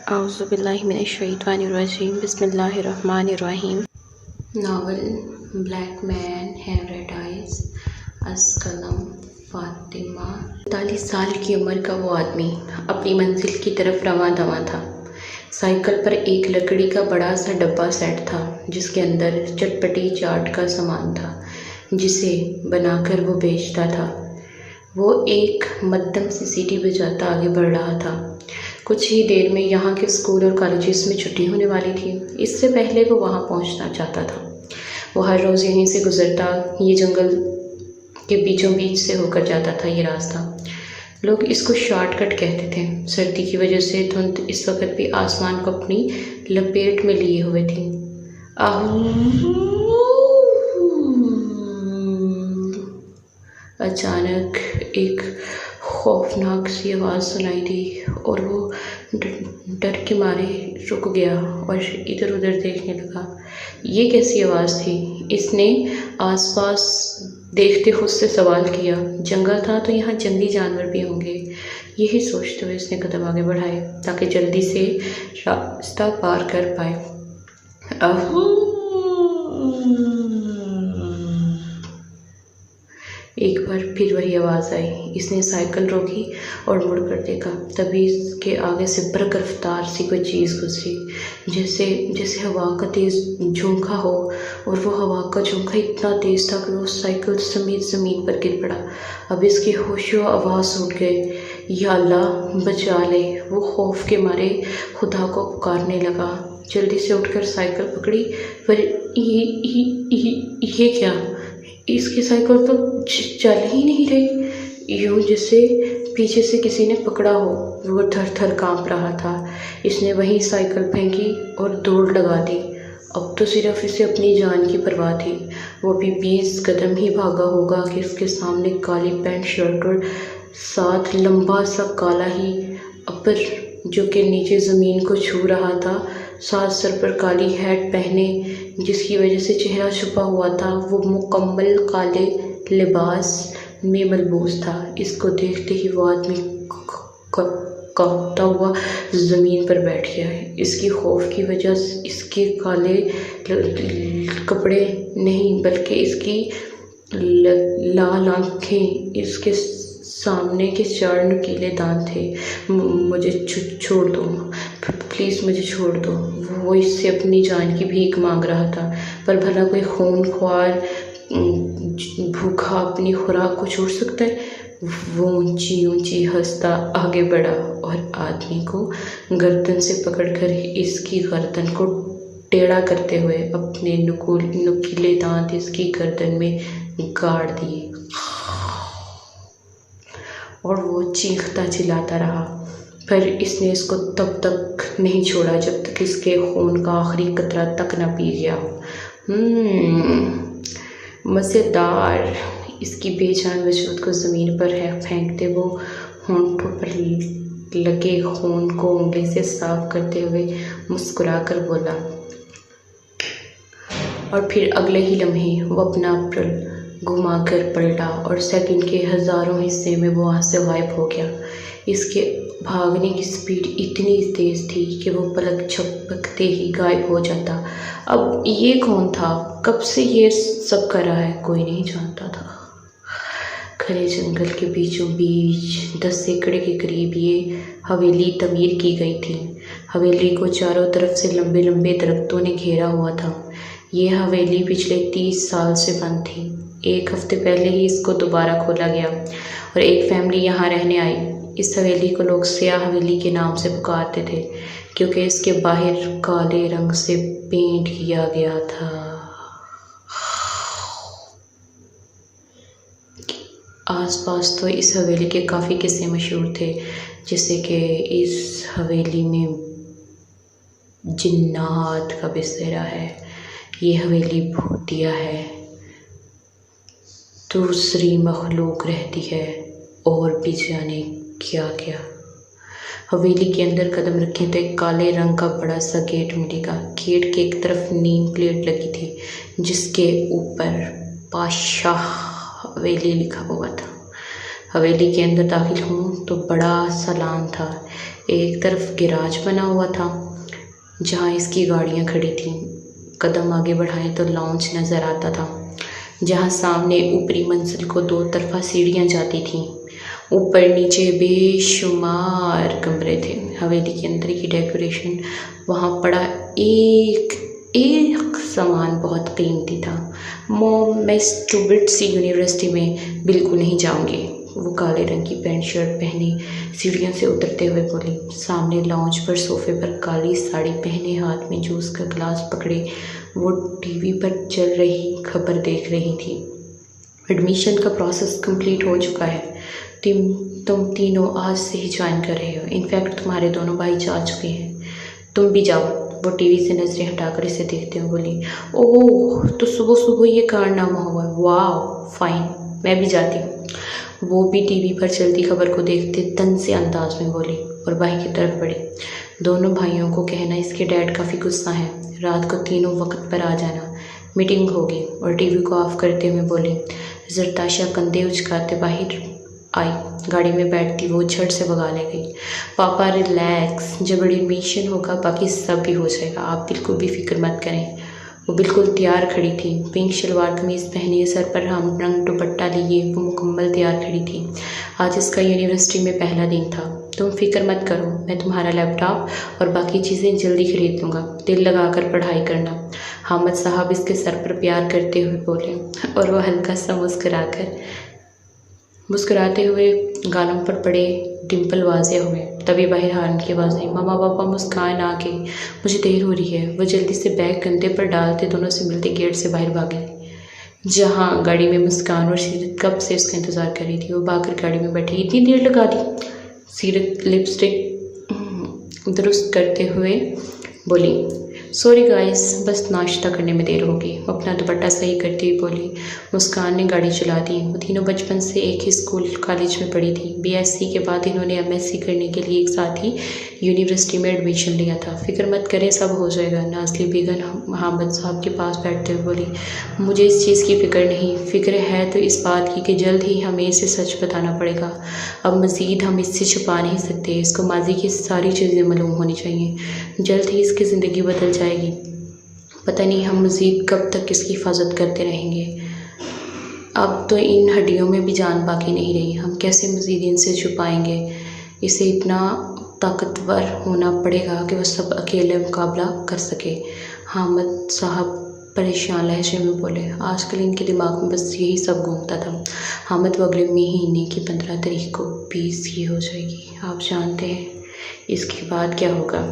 औज़ुबिल्लाहिमिनश्शैतानिर्रजीम बिस्मिल्लाहिर्रहमानिर्रहीम। Novel black man have red eyes अस्कलम फातिमा। 45 साल की उम्र का वो आदमी अपनी मंजिल की तरफ रवां दवां था। साइकिल पर एक लकड़ी का बड़ा सा डब्बा सेट था जिसके अंदर चटपटी चाट का सामान था जिसे बनाकर वो बेचता था। वो एक मध्यम सी सीढ़ी बजाता आगे बढ़ रहा था। कुछ ही देर में यहाँ के स्कूल और कॉलेजेस में छुट्टी होने वाली थी। इससे पहले वो वहाँ पहुँचना चाहता था। वो हर रोज़ यहीं से गुज़रता, ये जंगल के बीचों बीच से होकर जाता था ये रास्ता। लोग इसको शॉर्टकट कहते थे। सर्दी की वजह से धुंध इस वक्त भी आसमान को अपनी लपेट में लिए हुए थी। अचानक एक खौफनाक सी आवाज़ सुनाई दी और वो डर के मारे रुक गया और इधर उधर देखने लगा। ये कैसी आवाज़ थी? इसने आसपास देखते खुद से सवाल किया। जंगल था तो यहाँ जंगली जानवर भी होंगे। यही सोचते हुए इसने कदम आगे बढ़ाए ताकि जल्दी से रास्ता पार कर पाए। एक बार फिर वही आवाज़ आई। इसने साइकिल रोकी और मुड़ कर देखा। तभी इसके आगे से बरक रफ्तार सी कोई चीज़ गुजरी, जैसे हवा का तेज़ झोंका हो, और वो हवा का झोंका इतना तेज़ था कि वो साइकिल समेत ज़मीन पर गिर पड़ा। अब इसके होशो आवाज़ उठ गए। या अल्लाह बचा ले। वो खौफ के मारे खुदा को पुकारने लगा। जल्दी से उठकर साइकिल पकड़ी, पर ये क्या? इसकी साइकिल तो चल ही नहीं रही। यूँ जैसे पीछे से किसी ने पकड़ा हो। वो थर थर काँप रहा था। इसने वहीं साइकिल फेंकी और दौड़ लगा दी। अब तो सिर्फ इसे अपनी जान की परवाह थी। वो भी 20 कदम ही भागा होगा कि उसके सामने काली पैंट शर्ट और साथ लंबा सा काला ही अपर जो कि नीचे ज़मीन को छू रहा था, साथ सर पर काली हैट पहने जिसकी वजह से चेहरा छुपा हुआ था। वो मुकम्मल काले लिबास में मलबूस था। इसको देखते ही वो आदमी कांपता हुआ ज़मीन पर बैठ गया। इसकी खौफ की वजह इसके काले कपड़े नहीं बल्कि इसकी लाल आँखें, इसके सामने के 4 नुकीले दांत थे। मुझे छोड़ दो, प्लीज़ मुझे छोड़ दो। वो इससे अपनी जान की भीख मांग रहा था। पर भला कोई खूनख्वार भूखा अपनी खुराक को छोड़ सकता है? वो ऊंची ऊंची हंसता आगे बढ़ा और आदमी को गर्दन से पकड़कर इसकी गर्दन को टेढ़ा करते हुए अपने नुकीले दांत इसकी गर्दन में गाड़ दिए और वो चीखता चिल्लाता रहा। पर इसने इसको तब तक नहीं छोड़ा जब तक इसके खून का आखिरी कतरा तक न पी गया हो। मज़ेदार। इसकी बेजान वजूद को ज़मीन पर फेंकते वो होंठों पर लगे खून को उंगली से साफ करते हुए मुस्कुराकर बोला। और फिर अगले ही लम्हे वो अपना घुमाकर पलटा और सेकंड के हज़ारों हिस्से में वो वहाँ से गायब हो गया। इसके भागने की स्पीड इतनी तेज़ थी कि वो पलक झपकते ही गायब हो जाता। अब ये कौन था? कब से ये सब कर रहा है? कोई नहीं जानता था। घने जंगल के बीचों बीच 10 एकड़ के करीब ये हवेली तमीर की गई थी। हवेली को चारों तरफ से लंबे लंबे दरख्तों ने घेरा हुआ था। ये हवेली पिछले 30 साल से बंद थी। 1 हफ्ते पहले ही इसको दोबारा खोला गया और एक फैमिली यहाँ रहने आई। इस हवेली को लोग स्याह हवेली के नाम से पुकारते थे क्योंकि इसके बाहर काले रंग से पेंट किया गया था। आसपास तो इस हवेली के काफ़ी किस्से मशहूर थे, जैसे कि इस हवेली में जिन्नात का बसेरा है, ये हवेली भूतिया है, दूसरी मखलूक रहती है और भी जाने क्या क्या। हवेली के अंदर कदम रखें तो एक काले रंग का बड़ा सा गेट मिलेगा। गेट के एक तरफ नेम प्लेट लगी थी जिसके ऊपर बादशाह हवेली लिखा हुआ था। हवेली के अंदर दाखिल हूँ तो बड़ा सा लॉन था। एक तरफ गैराज बना हुआ था जहाँ इसकी गाड़ियाँ खड़ी थीं। कदम आगे बढ़ाएं तो लॉन्च नज़र आता था, जहाँ सामने ऊपरी मंजिल को 2 तरफा सीढ़ियाँ जाती थीं। ऊपर नीचे बेशुमार कमरे थे। हवेली के अंदर की डेकोरेशन, वहाँ पड़ा एक सामान बहुत कीमती था। मॉम, मैं इस स्टूपिड सी यूनिवर्सिटी में बिल्कुल नहीं जाऊंगी। वो काले रंग की पैंट शर्ट पहनी सीढ़ियों से उतरते हुए बोली। सामने लॉन्च पर सोफे पर काली साड़ी पहने, हाथ में जूस का गिलास पकड़े वो टीवी पर चल रही खबर देख रही थी। एडमिशन का प्रोसेस कंप्लीट हो चुका है। तुम तीनों आज से ही ज्वाइन कर रहे हो। इनफैक्ट तुम्हारे दोनों भाई जा चुके हैं। तुम भी जाओ। वो टीवी से नजरें हटाकर इसे देखते हुए बोली। ओह, तो सुबह सुबह ये कारनामा हुआ। वाह, फाइन, मैं भी जाती हूँ। वो भी टीवी पर चलती खबर को देखते तन से अंदाज में बोली और भाई की तरफ बढ़ी। दोनों भाइयों को कहना इसके डैड काफ़ी गुस्सा है। रात को तीनों वक्त पर आ जाना, मीटिंग होगी। और टीवी को ऑफ करते हुए बोली। जरताशा कंधे उचकाते बाहर आई। गाड़ी में बैठती वो झट से भगाने गई। पापा रिलैक्स, जब एडमिशन होगा बाकी सब भी हो जाएगा, आप बिल्कुल भी फिक्र मत करें। वो बिल्कुल तैयार खड़ी थी, पिंक शलवार कमीज़ पहनी, सर पर हम रंग दुपट्टा लिए वो मुकम्मल तैयार खड़ी थी। आज इसका यूनिवर्सिटी में पहला दिन था। तुम फिक्र मत करो, मैं तुम्हारा लैपटॉप और बाकी चीज़ें जल्दी खरीद दूँगा। दिल लगाकर पढ़ाई करना। हामिद साहब इसके सर पर प्यार करते हुए बोले और वह हल्का सा मुस्कुराते हुए गालों पर पड़े डिम्पल वाज़े हुए। तभी बाहर हारन की आवाज़ आई। मामा पापा मुस्कान आ गई, मुझे देर हो रही है। वह जल्दी से बैग कंधे पर डालते दोनों से मिलते गेट से बाहर भागे, जहाँ गाड़ी में मुस्कान और सीरत कब से उसका इंतज़ार कर रही थी। वो भागकर गाड़ी में बैठी। इतनी देर लगा दी? सीरत लिपस्टिक दुरुस्त करते हुए बोली। सॉरी गाइस, बस नाश्ता करने में देर होगी। अपना दुपट्टा सही करती हुई बोली। मुस्कान ने गाड़ी चला दी। वो तीनों बचपन से एक ही स्कूल कॉलेज में पढ़ी थी। बीएससी के बाद इन्होंने एमएससी करने के लिए एक साथ ही यूनिवर्सिटी में एडमिशन लिया था। फिक्र मत करें, सब हो जाएगा। नाज़ली बेगम हामिद साहब के पास बैठते हुए बोली। मुझे इस चीज़ की फ़िक्र नहीं। फ़िक्र है तो इस बात की कि जल्द ही हमें इसे सच बताना पड़ेगा। अब मज़ीद हम इससे छुपा नहीं सकते। इसको माजी की सारी चीज़ें मालूम होनी चाहिए। जल्द ही इसकी ज़िंदगी बदल जाएगी। पता नहीं हम मज़ीद कब तक इसकी हिफाजत करते रहेंगे। अब तो इन हड्डियों में भी जान बाकी नहीं रही। हम कैसे मज़ीद इनसे छुपाएंगे? इसे इतना ताकतवर होना पड़ेगा कि वह सब अकेले मुकाबला कर सके। हामिद साहब परेशान लहजे में बोले। आजकल इनके दिमाग में बस यही सब घूमता था। हामिद वो अगले महीने की 15 तारीख को 20 की हो जाएगी। आप जानते हैं इसके बाद क्या होगा?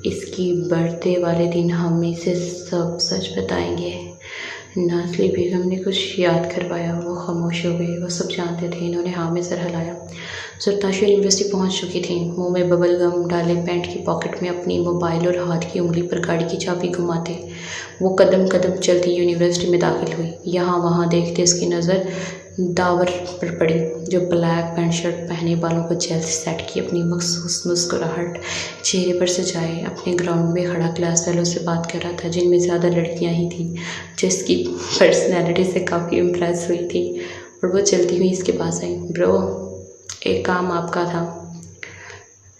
इसकी बर्थडे वाले दिन हम इसे सब सच बताएंगे। नाज़ली बेगम ने कुछ याद करवाया। वो खामोश हो गई। वो सब जानते थे। इन्होंने हाँ में सर हिलाया। जरताशा यूनिवर्सिटी पहुंच चुकी थी। मुंह में बबल गम डाले, पैंट की पॉकेट में अपनी मोबाइल और हाथ की उंगली पर गाड़ी की चाबी घुमाते वो कदम कदम चलती यूनिवर्सिटी में दाखिल हुई। यहाँ वहाँ देखते इसकी नज़र दावर पर पड़ी, जो ब्लैक पैंट शर्ट पहने, बालों को जेल से सेट की, अपनी मखसूस मुस्कुराहट चेहरे पर सजाए अपने ग्राउंड में खड़ा क्लास वालों से बात कर रहा था, जिनमें ज़्यादा लड़कियां ही थीं, जिसकी पर्सनैलिटी से काफ़ी इम्प्रेस हुई थी। और वो चलती हुई इसके पास आई। ब्रो, एक काम आपका था।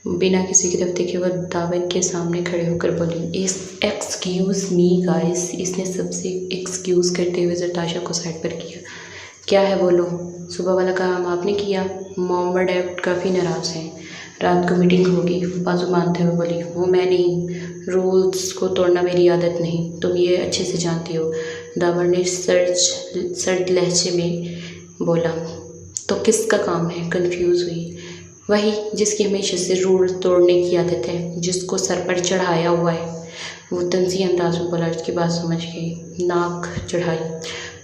बिना किसी की तरफ देखे वह दावर के सामने खड़े होकर बोली। Excuse me guys. इसने सबसे एक्सक्यूज़ करते हुए जरताशा को साइड पर किया। क्या है बोलो? सुबह वाला काम आपने किया? मॉम और डैड काफ़ी नाराज़ हैं। रात को मीटिंग होगी। बाजू मानते हुए बोली। वो मैं नहीं, रूल्स को तोड़ना मेरी आदत नहीं, तुम ये अच्छे से जानती हो। दावर ने सर्द लहजे में बोला। तो किसका काम है? कंफ्यूज हुई। वही जिसकी हमेशा से रूल तोड़ने की आदत है, जिसको सर पर चढ़ाया हुआ है। वो तंज़ी अंदाज में बोला। उसकी बात समझ गई। नाक चढ़ाई।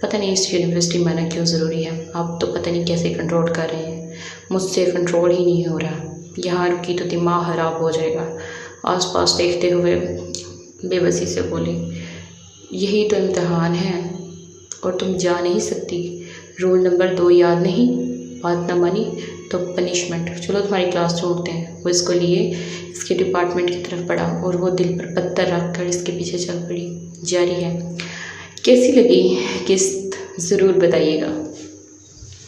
पता नहीं इस यूनिवर्सिटी में आना क्यों ज़रूरी है। आप तो पता नहीं कैसे कंट्रोल कर रहे हैं। मुझसे कंट्रोल ही नहीं हो रहा। यहाँ रुकी तो दिमाग ख़राब हो जाएगा। आसपास देखते हुए बेबसी से बोली। यही तो इम्तिहान है और तुम जा नहीं सकती। रूल नंबर 2 याद नहीं? बात ना मानी तो पनिशमेंट। चलो तुम्हारी क्लास छोड़ते हैं। वो इसको लिए इसके डिपार्टमेंट की तरफ बढ़ा और वो दिल पर पत्थर रख कर इसके पीछे चल पड़ी। जारी है। कैसी लगी किस्त ज़रूर बताइएगा।